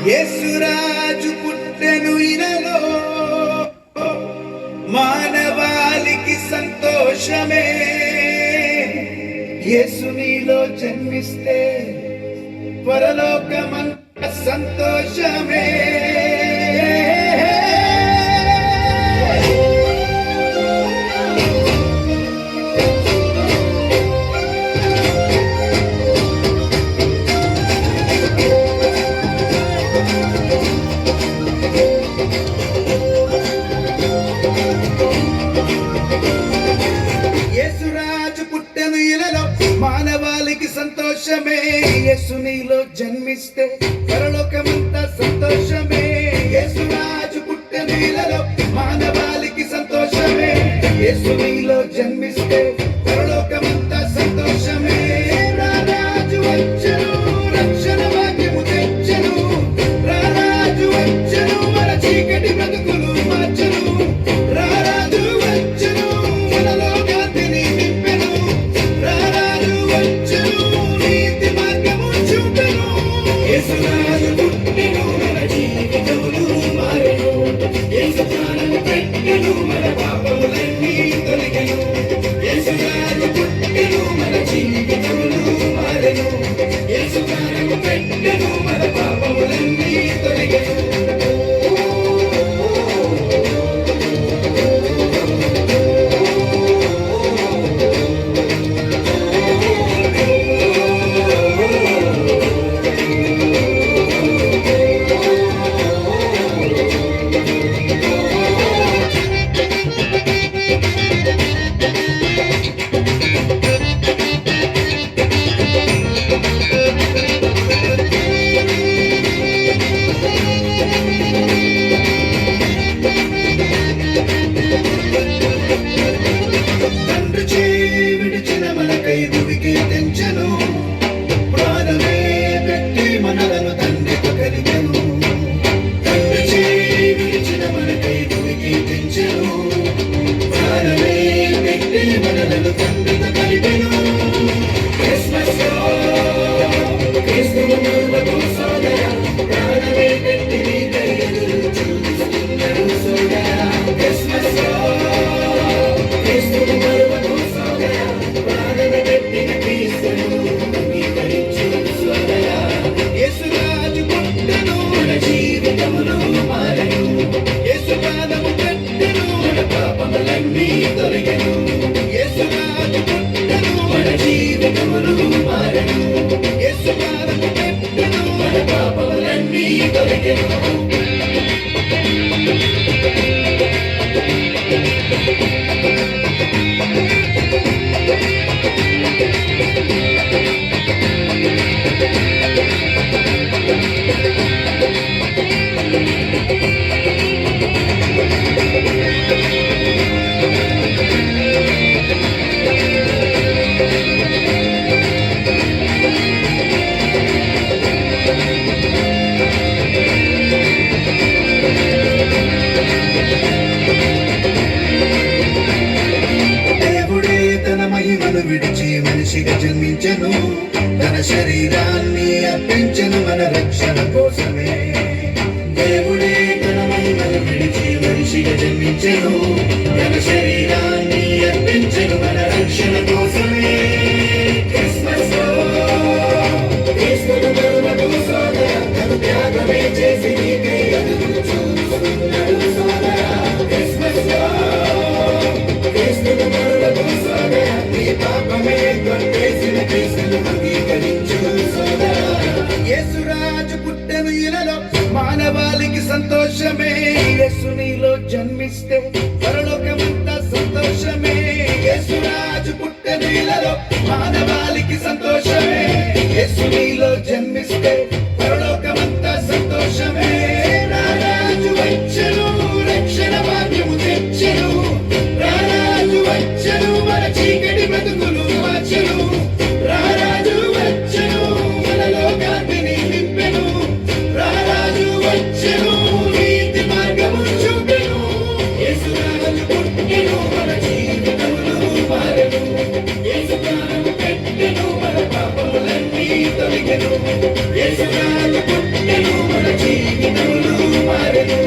యేసురాజు పుట్టెను ఇలలో, మానవాళికి సంతోషమే. యేసు నీలో జన్మిస్తే పరలోకమంత సంతోషమే. మానవాళికి సంతోషమే. యేసు నీలో జన్మిస్తే పరలోకమంతా సంతోషమే. యేసురాజు పుట్టెను ఇలలో, మానవాళికి సంతోషమే. యేసు నీలో జన్మిస్తే పరలోకమంతా సంతోషమే. రారాజు వచ్చెను, రక్షణ భాగ్యము తెచ్చెను. రారాజు వచ్చెను, మన చీకటి బ్రతుకులు మార్చెను. రారాజు వచ్చెను, మనలో కాంతిని నింపెను. రారాజు వచ్చెను, నీతి మార్గము చూపెను. యేసురాజు పుట్టెను, మన జీవితములు మారెను. యేసు ప్రాణము పెట్టెను, మన పాపములన్నీ తొలగెను. యేసురాజు పుట్టెను, మన జీవితములు మారెను. యేసు ప్రాణము పెట్టెను, మన పాపములన్నీ తొలగెను. తండ్రి చేయి విడిచిన మనకై భూమికి తెంచెను. ప్రాణమే పెట్టి మనలను తండ్రితో కలిగెను. తండ్రి చేయి విడిచిన మనకై భూమికి తెంచెను. ప్రాణమే పెట్టి మనలను తండ్రితో కలిగెను. క్రిస్మస్ క్రీస్తువు మరువకు సోదరా, ప్రాణమే పెట్టి నీకై ఎదురు చూస్తున్నాడు సోదరా. క్రిస్మస్ క్రీస్తువు మరువకు సోదరా, ప్రాణమే పెట్టిన క్రీస్తును అంగీకరించు సోదరా. యేసురాజు పుట్టెను, మన జీవితములు మారెను. యేసు పాదము పెట్టెను, మన పాపములన్నీ తొలగెను. యేసురాజు పుట్టెను, మన జీవితములు మారెను. యేసు పాదము పెట్టెను, మన పాపములన్నీ తొలగెను. దేవుడే తన మహిమను విడిచి మనిషిగా జన్మించెను. తన శరీరాన్ని అర్పించెను మన రక్షణ కోసమే. దేవుడే తన మహిమను విడిచి మనిషిగా జన్మించెను. తన శరీరాన్ని అర్పించెను మన రక్షణ కోసమే. క్రిస్మస్ క్రీస్తును మరువకు సోదరా, తను త్యాగమే చేసి నీకై ఎదురు చూస్తున్నాడు సోదరా. క్రిస్మస్ క్రీస్తును మరువకు సోదరా, నీ పాపమే కొట్టేసిన క్రీస్తును అంగీకరించు సోదరా. యేసురాజు పుట్టెను ఇలలో, మానవాళికి సంతోషమే. యేసు నీలో జన్మిస్తే పరలోకమంతా యేసురాజు పుట్టెను మన జీవితములు మారెను